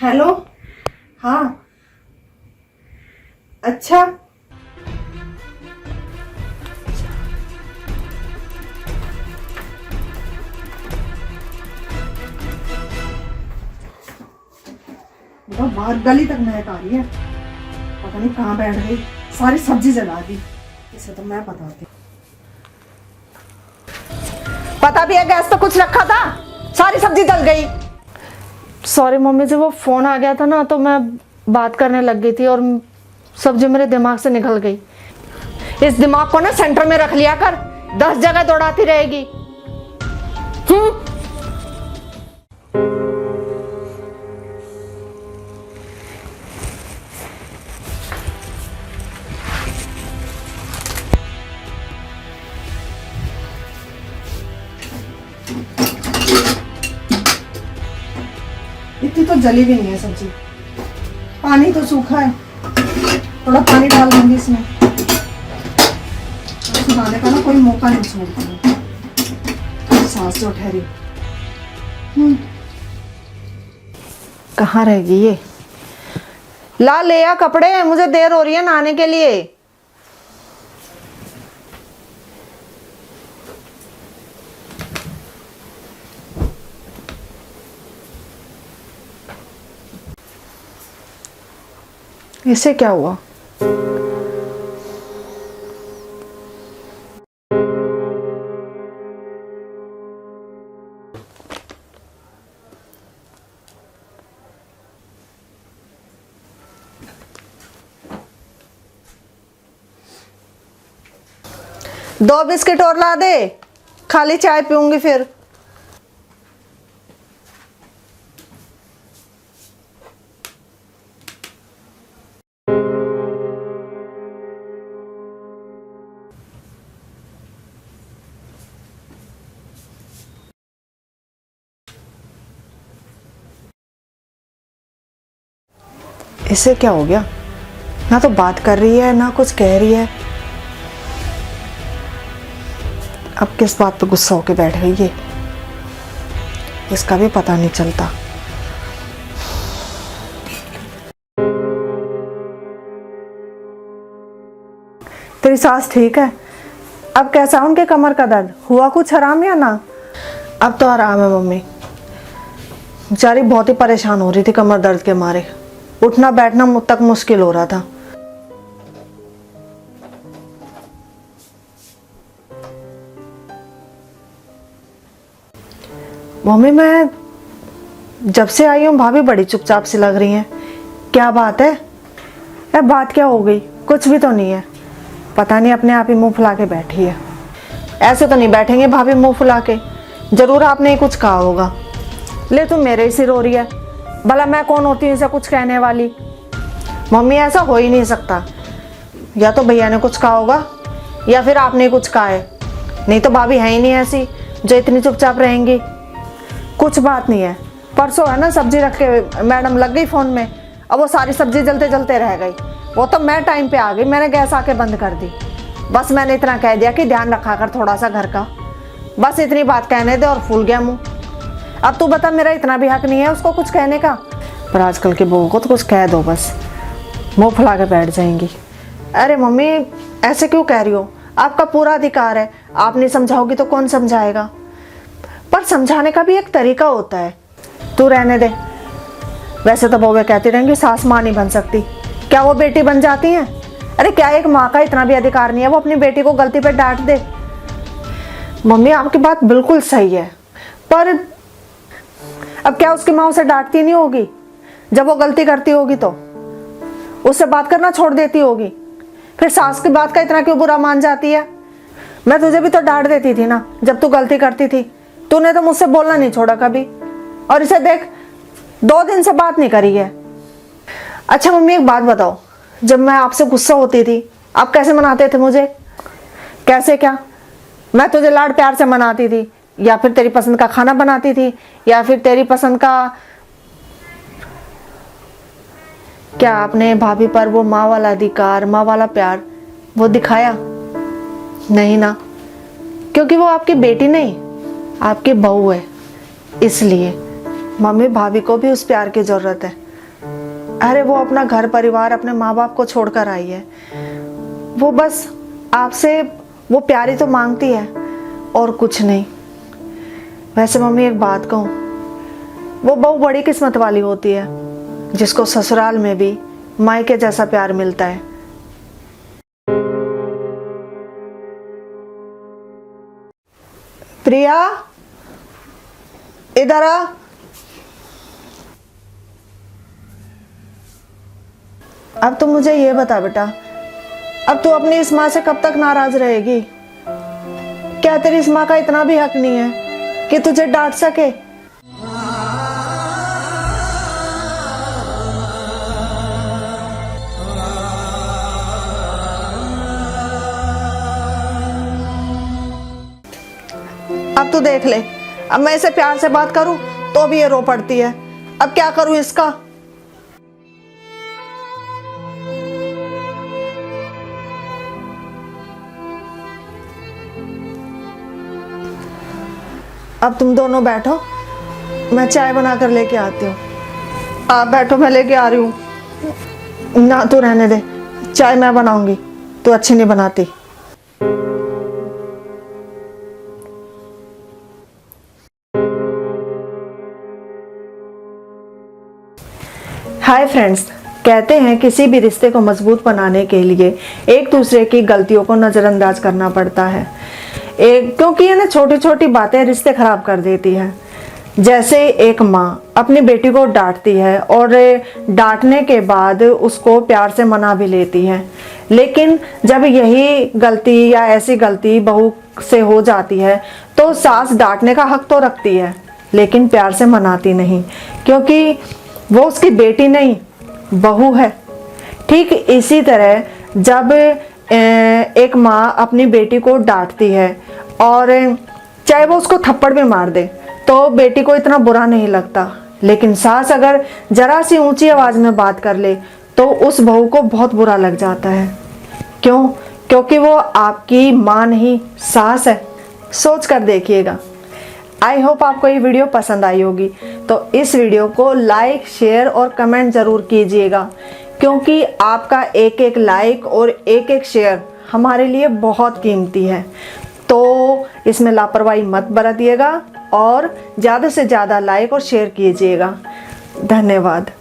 Hello. हाँ। अच्छा। तो बाहर गली तक महक आ रही है, पता नहीं कहाँ बैठ गई, सारी सब्जी जला दी। इसे तो मैं बताती। पता भी है गैस पे कुछ रखा था, सारी सब्जी जल गई। सॉरी मम्मी जी, वो फोन आ गया था ना तो मैं बात करने लग गई थी और सब्जी मेरे दिमाग से निकल गई। इस दिमाग को ना सेंटर में रख लिया कर, 10 जगह दौड़ाती रहेगी। इतनी तो जली भी नहीं है सब्जी, पानी तो सूखा है, थोड़ा पानी डाल दूंगी इसमें। सुनाने का ना कोई मौका नहीं छोड़ती हूँ, सास जो ठहरी। कहाँ रहेगी ये? ला ले आ कपड़े, मुझे देर हो रही है नहाने के लिए। इसे क्या हुआ? दो बिस्किट और ला दे, खाली चाय पीऊंगी फिर। इसे क्या हो गया? ना तो बात कर रही है ना कुछ कह रही है। अब किस बात पे गुस्सा होके बैठ गई है, इसका भी पता नहीं चलता। तेरी सास ठीक है? अब कैसा उनके कमर का दर्द हुआ कुछ आराम या ना? अब तो आराम है मम्मी, बेचारी बहुत ही परेशान हो रही थी कमर दर्द के मारे, उठना बैठना तक मुश्किल हो रहा था। मम्मी मैं जब से आई हूँ भाभी बड़ी चुपचाप सी लग रही हैं, क्या बात है? बात क्या हो गई? कुछ भी तो नहीं है, पता नहीं अपने आप ही मुंह फुला के बैठी है। ऐसे तो नहीं बैठेंगे भाभी मुंह फुला के, जरूर आपने ही कुछ कहा होगा। ले तू मेरे ही सिर हो रही है, भला मैं कौन होती हूँ इसे कुछ कहने वाली? मम्मी ऐसा हो ही नहीं सकता, या तो भैया ने कुछ कहा होगा या फिर आपने कुछ कहा है, नहीं तो भाभी है ही नहीं ऐसी जो इतनी चुपचाप रहेंगी। कुछ बात नहीं है, परसों है ना सब्जी रख के मैडम लग गई फ़ोन में, अब वो सारी सब्जी जलते जलते रह गई। वो तो मैं टाइम पे आ गई, मैंने गैस आके बंद कर दी। बस मैंने इतना कह दिया कि ध्यान रखा कर थोड़ा सा घर का, बस इतनी बात कहने दे और फूल गया मुँह। अब तू बता, मेरा इतना भी हक नहीं है उसको कुछ कहने का? पर आजकल की बहू को तो कुछ कह दो बस मुँह फुला के बैठ जाएंगी। अरे मम्मी ऐसे क्यों कह रही हो? आपका पूरा अधिकार है, आप नहीं समझाओगी तो कौन समझाएगा? पर समझाने का भी एक तरीका होता है। तू रहने दे, वैसे तो बहुएं कहती रहेंगी सास माँ नहीं बन सकती, क्या वो बेटी बन जाती हैं? अरे क्या एक माँ का इतना भी अधिकार नहीं है वो अपनी बेटी को गलती पे डांट दे? मम्मी आपकी बात बिल्कुल सही है, पर अब क्या उसकी माँ उसे डांटती नहीं होगी? जब वो गलती करती होगी तो उससे बात करना छोड़ देती होगी, फिर सास की बात का इतना क्यों बुरा मान जाती है? मैं तुझे भी तो डांट देती थी ना जब तू गलती करती थी, तूने तो मुझसे बोलना नहीं छोड़ा कभी। और इसे देख 2 दिन से बात नहीं करी है। अच्छा मम्मी एक बात बताओ, जब मैं आपसे गुस्सा होती थी आप कैसे मनाते थे मुझे? कैसे क्या? मैं तुझे लाड प्यार से मनाती थी, या फिर तेरी पसंद का खाना बनाती थी, या फिर तेरी पसंद का? क्या आपने भाभी पर वो माँ वाला अधिकार, माँ वाला प्यार वो दिखाया? नहीं ना, क्योंकि वो आपकी बेटी नहीं आपकी बहू है, इसलिए। मम्मी भाभी को भी उस प्यार की जरूरत है, अरे वो अपना घर परिवार, अपने माँ बाप को छोड़कर आई है। वो बस आपसे वो प्यारी तो मांगती है और कुछ नहीं। वैसे मम्मी एक बात कहूँ, वो बहू बड़ी किस्मत वाली होती है जिसको ससुराल में भी मायके जैसा प्यार मिलता है। प्रिया, इधर आ। अब तू मुझे ये बता बेटा, अब तू अपनी इस माँ से कब तक नाराज रहेगी? क्या तेरी इस माँ का इतना भी हक नहीं है कि तुझे डांट सके? अब तू देख ले, अब मैं इसे प्यार से बात करूं तो भी ये रो पड़ती है। अब क्या करूं इसका? अब तुम दोनों बैठो, मैं चाय बना कर लेके आती हूँ। आप बैठो, मैं लेके आ रही हूँ। ना तू रहने दे, चाय मैं बनाऊंगी, तू अच्छी नहीं बनाती। हाय फ्रेंड्स, कहते हैं किसी भी रिश्ते को मजबूत बनाने के लिए एक दूसरे की गलतियों को नज़रअंदाज करना पड़ता है। क्योंकि ये ना छोटी छोटी बातें रिश्ते खराब कर देती है। जैसे एक माँ अपनी बेटी को डांटती है और डांटने के बाद उसको प्यार से मना भी लेती है, लेकिन जब यही गलती या ऐसी गलती बहू से हो जाती है तो सास डांटने का हक तो रखती है लेकिन प्यार से मनाती नहीं, क्योंकि वो उसकी बेटी नहीं बहू है। ठीक इसी तरह जब एक माँ अपनी बेटी को डांटती है और चाहे वो उसको थप्पड़ भी मार दे तो बेटी को इतना बुरा नहीं लगता, लेकिन सास अगर जरा सी ऊंची आवाज में बात कर ले तो उस बहू को बहुत बुरा लग जाता है। क्यों? क्योंकि वो आपकी माँ नहीं, सास है। सोच कर देखिएगा। आई होप आपको ये वीडियो पसंद आई होगी, तो इस वीडियो को लाइक, शेयर और कमेंट ज़रूर कीजिएगा, क्योंकि आपका एक एक लाइक और एक एक शेयर हमारे लिए बहुत कीमती है। तो इसमें लापरवाही मत बरतिएगा और ज़्यादा से ज़्यादा लाइक और शेयर कीजिएगा। धन्यवाद।